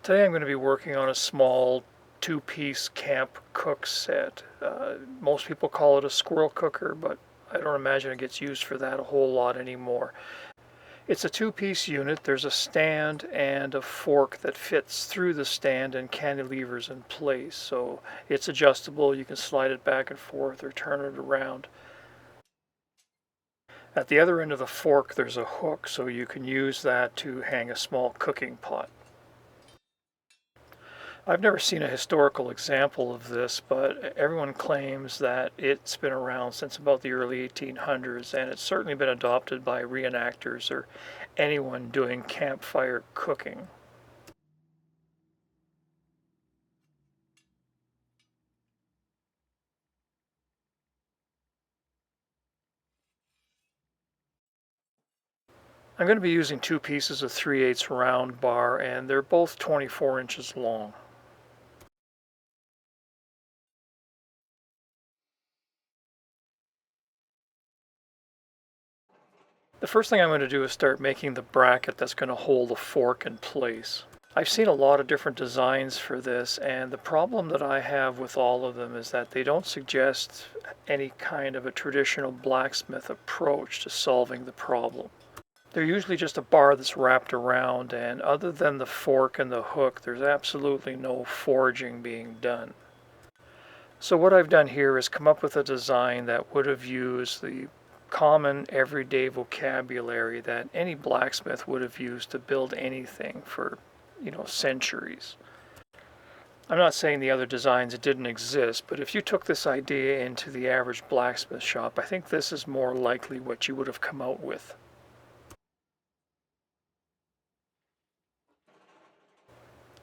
Today I'm going to be working on a small two-piece camp cook set. Most people call it a squirrel cooker, but I don't imagine it gets used for that a whole lot anymore. It's a two-piece unit. There's a stand and a fork that fits through the stand and cantilevers in place. So it's adjustable. You can slide it back and forth or turn it around. At the other end of the fork there's a hook, so you can use that to hang a small cooking pot. I've never seen a historical example of this, but everyone claims that it's been around since about the early 1800s, and it's certainly been adopted by reenactors or anyone doing campfire cooking. I'm going to be using two pieces of 3/8 round bar, and they're both 24 inches long. The first thing I'm going to do is start making the bracket that's going to hold the fork in place. I've seen a lot of different designs for this, and the problem that I have with all of them is that they don't suggest any kind of a traditional blacksmith approach to solving the problem. They're usually just a bar that's wrapped around, and other than the fork and the hook, there's absolutely no forging being done. So what I've done here is come up with a design that would have used the common everyday vocabulary that any blacksmith would have used to build anything for, centuries. I'm not saying the other designs didn't exist, but if you took this idea into the average blacksmith shop, I think this is more likely what you would have come out with.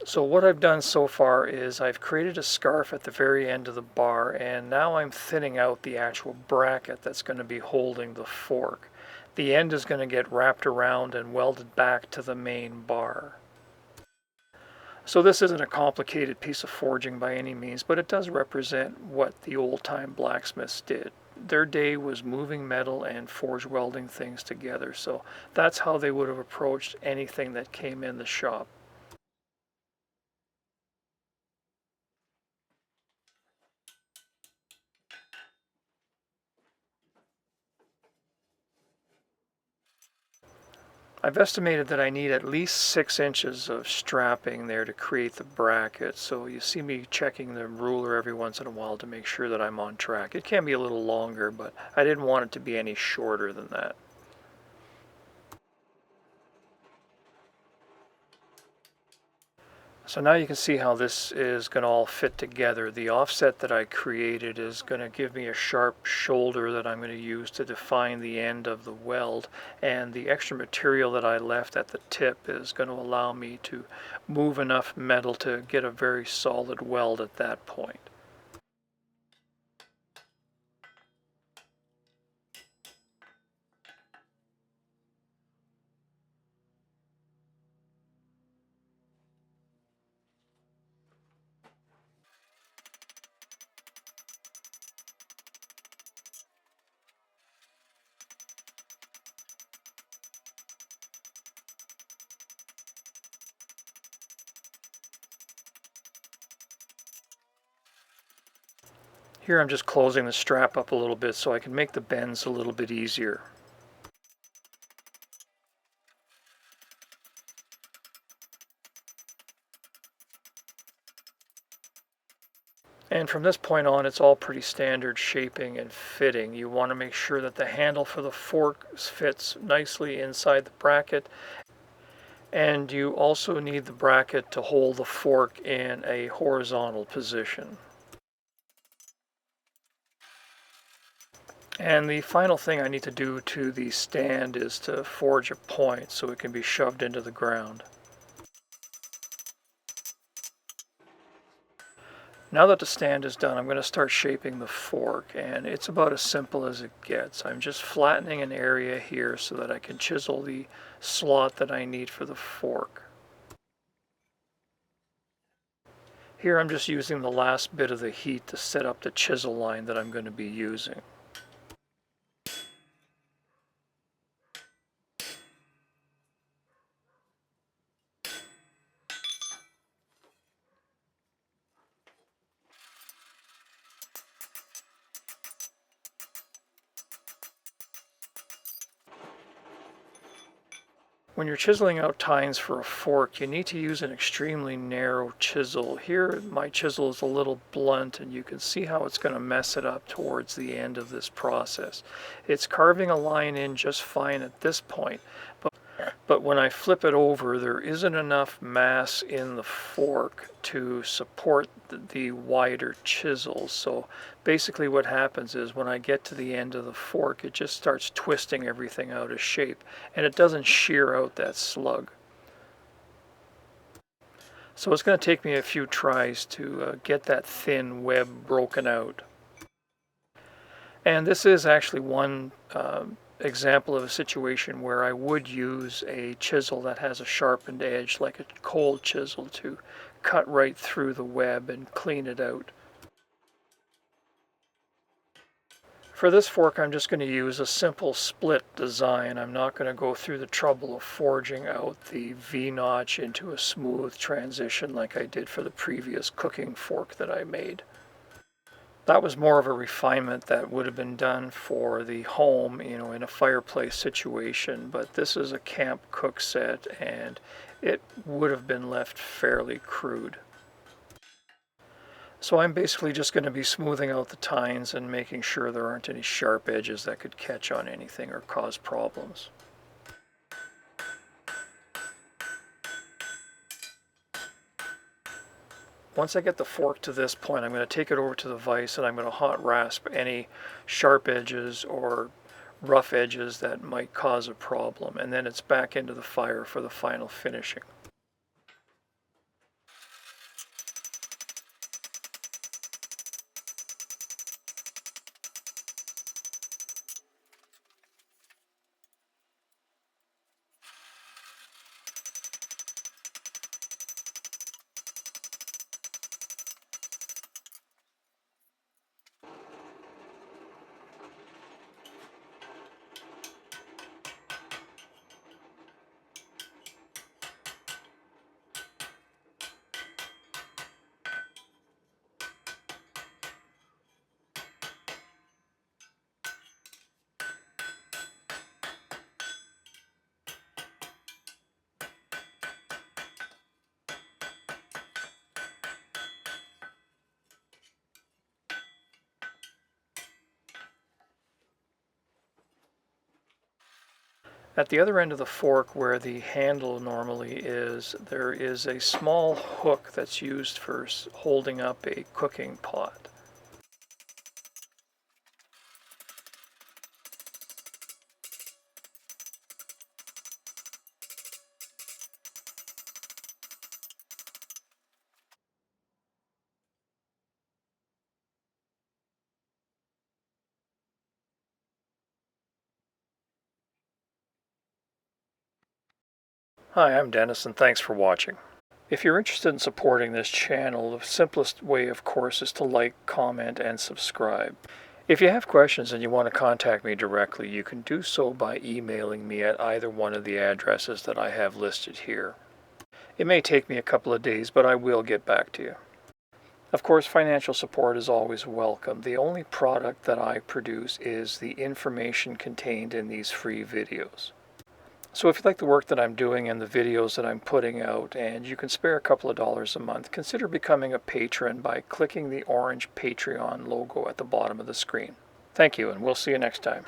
So what I've done so far is I've created a scarf at the very end of the bar, and now I'm thinning out the actual bracket that's going to be holding the fork. The end is going to get wrapped around and welded back to the main bar. So this isn't a complicated piece of forging by any means, but it does represent what the old-time blacksmiths did. Their day was moving metal and forge welding things together, so that's how they would have approached anything that came in the shop. I've estimated that I need at least 6 inches of strapping there to create the bracket, so you see me checking the ruler every once in a while to make sure that I'm on track. It can be a little longer, but I didn't want it to be any shorter than that. So now you can see how this is going to all fit together. The offset that I created is going to give me a sharp shoulder that I'm going to use to define the end of the weld, and the extra material that I left at the tip is going to allow me to move enough metal to get a very solid weld at that point. Here I'm just closing the strap up a little bit so I can make the bends a little bit easier. And from this point on, it's all pretty standard shaping and fitting. You want to make sure that the handle for the fork fits nicely inside the bracket, and you also need the bracket to hold the fork in a horizontal position. And the final thing I need to do to the stand is to forge a point so it can be shoved into the ground. Now that the stand is done, I'm going to start shaping the fork, and it's about as simple as it gets. I'm just flattening an area here so that I can chisel the slot that I need for the fork. Here I'm just using the last bit of the heat to set up the chisel line that I'm going to be using. When you're chiseling out tines for a fork, you need to use an extremely narrow chisel. Here, my chisel is a little blunt, and you can see how it's going to mess it up towards the end of this process. It's carving a line in just fine at this point, but when I flip it over, there isn't enough mass in the fork to support the wider chisel. So basically what happens is when I get to the end of the fork, it just starts twisting everything out of shape, and it doesn't shear out that slug. So it's going to take me a few tries to get that thin web broken out. And this is actually one example of a situation where I would use a chisel that has a sharpened edge, like a cold chisel, to cut right through the web and clean it out. For this fork, I'm just going to use a simple split design. I'm not going to go through the trouble of forging out the V-notch into a smooth transition like I did for the previous cooking fork that I made. That was more of a refinement that would have been done for the home, in a fireplace situation, but this is a camp cook set and it would have been left fairly crude. So I'm basically just going to be smoothing out the tines and making sure there aren't any sharp edges that could catch on anything or cause problems. Once I get the fork to this point, I'm going to take it over to the vise and I'm going to hot rasp any sharp edges or rough edges that might cause a problem, and then it's back into the fire for the final finishing. At the other end of the fork, where the handle normally is, there is a small hook that's used for holding up a cooking pot. Hi, I'm Dennis, and thanks for watching. If you're interested in supporting this channel, the simplest way, of course, is to like, comment, and subscribe. If you have questions and you want to contact me directly, you can do so by emailing me at either one of the addresses that I have listed here. It may take me a couple of days, but I will get back to you. Of course, financial support is always welcome. The only product that I produce is the information contained in these free videos. So if you like the work that I'm doing and the videos that I'm putting out, and you can spare a couple of dollars a month, consider becoming a patron by clicking the orange Patreon logo at the bottom of the screen. Thank you, and we'll see you next time.